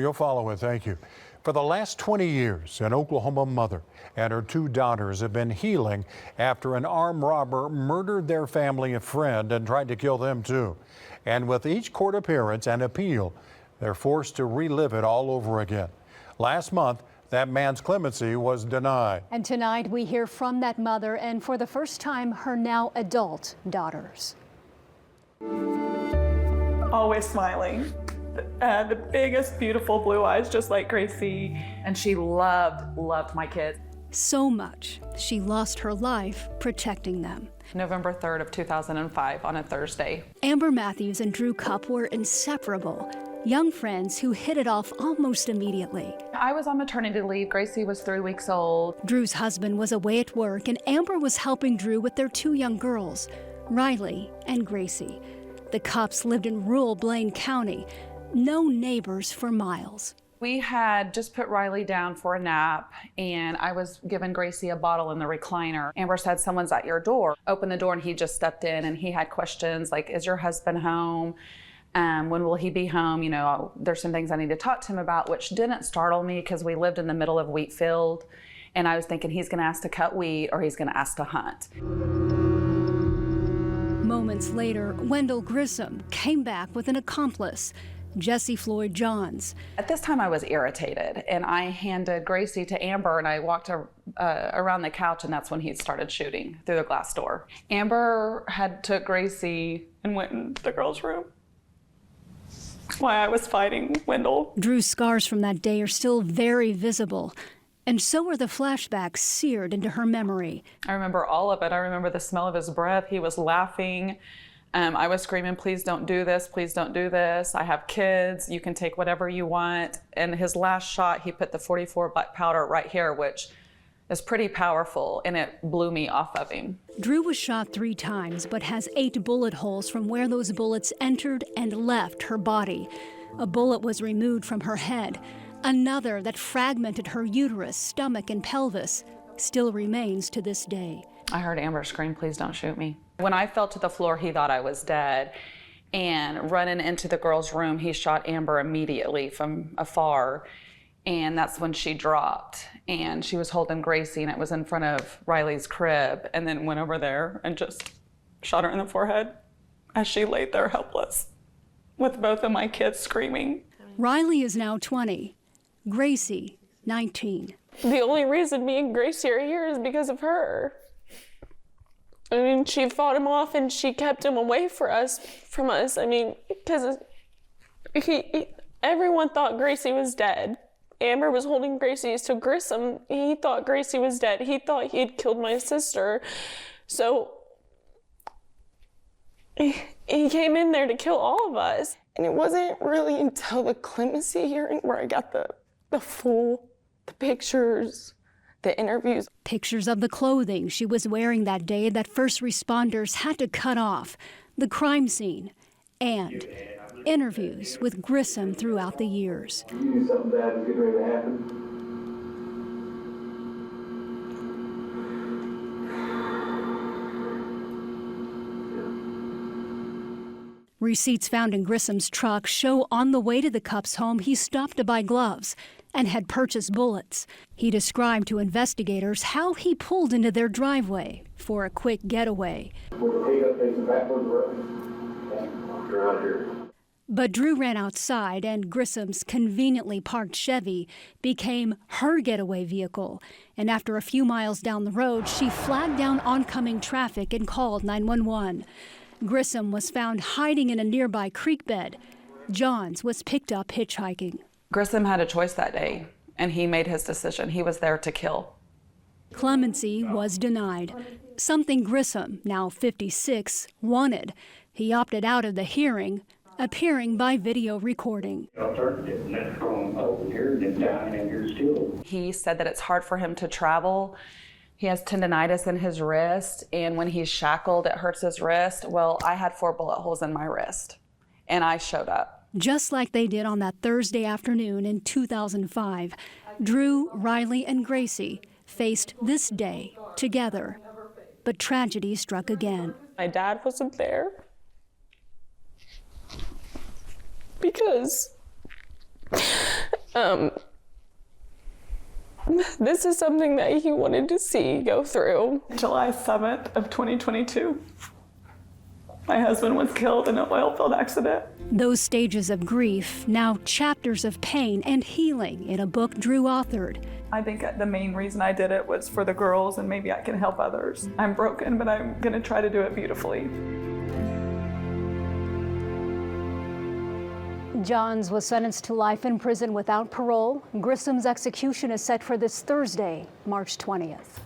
You'll follow it. Thank you. For the last 20 years, an Oklahoma mother and her two daughters have been healing after an armed robber murdered their family and friend and tried to kill them too. And with each court appearance and appeal, they're forced to relive it all over again. Last month, that man's clemency was denied. And tonight we hear from that mother and for the first time, her now adult daughters. Always smiling. The biggest, beautiful blue eyes, just like Gracie. And she loved my kids. So much, she lost her life protecting them. November 3rd of 2005 on a Thursday. Amber Matthews and Dreu Kopf were inseparable, young friends who hit it off almost immediately. I was on maternity leave. Gracie was 3 weeks old. Drew's husband was away at work, and Amber was helping Dreu with their two young girls, Rylee and Gracie. The Kopfs lived in rural Blaine County. No neighbors for miles. We had just put Rylee down for a nap, and I was giving Gracie a bottle in the recliner. Amber said, "Someone's at your door." Opened the door, and he just stepped in, and he had questions like, "Is your husband home? When will he be home? You know, there's some things I need to talk to him about," which didn't startle me because we lived in the middle of a wheat field, and I was thinking he's going to ask to cut wheat or he's going to ask to hunt. Moments later, Wendell Grissom came back with an accomplice, Jesse Floyd Johns. At this time, I was irritated, and I handed Gracie to Amber, and I walked around the couch, and that's when he started shooting through the glass door. Amber had took Gracie and went into the girls' room Why I was fighting Wendell. Drew's scars from that day are still very visible, and so are the flashbacks seared into her memory. I remember all of it. I remember the smell of his breath. He was laughing. I was screaming, "Please don't do this, please don't do this. I have kids, you can take whatever you want." And his last shot, he put the .44 black powder right here, which is pretty powerful, and it blew me off of him. Dreu was shot 3 times, but has 8 bullet holes from where those bullets entered and left her body. A bullet was removed from her head. Another that fragmented her uterus, stomach, and pelvis still remains to this day. I heard Amber scream, "Please don't shoot me." When I fell to the floor, he thought I was dead. And running into the girls' room, he shot Amber immediately from afar. And that's when she dropped. And she was holding Gracie, and it was in front of Rylee's crib, and then went over there and just shot her in the forehead as she laid there helpless with both of my kids screaming. Rylee is now 20, Gracie 19. The only reason me and Gracie are here is because of her. I mean, she fought him off and she kept him away from us. I mean, because everyone thought Gracie was dead. Amber was holding Gracie, so Grissom, he thought Gracie was dead. He thought he had killed my sister. So he came in there to kill all of us. And it wasn't really until the clemency hearing where I got the pictures, the interviews. Pictures of the clothing she was wearing that day that first responders had to cut off, the crime scene, and interviews with Grissom throughout the years. You knew something bad was getting ready to happen. Receipts found in Grissom's truck show on the way to the Kopfs' home he stopped to buy gloves and had purchased bullets. He described to investigators how he pulled into their driveway for a quick getaway. But Dreu ran outside, and Grissom's conveniently parked Chevy became her getaway vehicle. And after a few miles down the road, she flagged down oncoming traffic and called 911. Grissom was found hiding in a nearby creek bed. Johns was picked up hitchhiking. Grissom had a choice that day, and he made his decision. He was there to kill. Clemency was denied, something Grissom, now 56, wanted. He opted out of the hearing, appearing by video recording. He said that it's hard for him to travel. He has tendonitis in his wrist, and when he's shackled, it hurts his wrist. Well, I had 4 bullet holes in my wrist, and I showed up. Just like they did on that Thursday afternoon in 2005, Dreu, Rylee, and Gracie faced this day together. But tragedy struck again. My dad wasn't there because This is something that he wanted to see go through. July 7th of 2022, my husband was killed in an oil field accident. Those stages of grief, now chapters of pain and healing in a book Dreu authored. I think the main reason I did it was for the girls and maybe I can help others. I'm broken, but I'm gonna try to do it beautifully. Johns was sentenced to life in prison without parole. Grissom's execution is set for this Thursday, March 20th.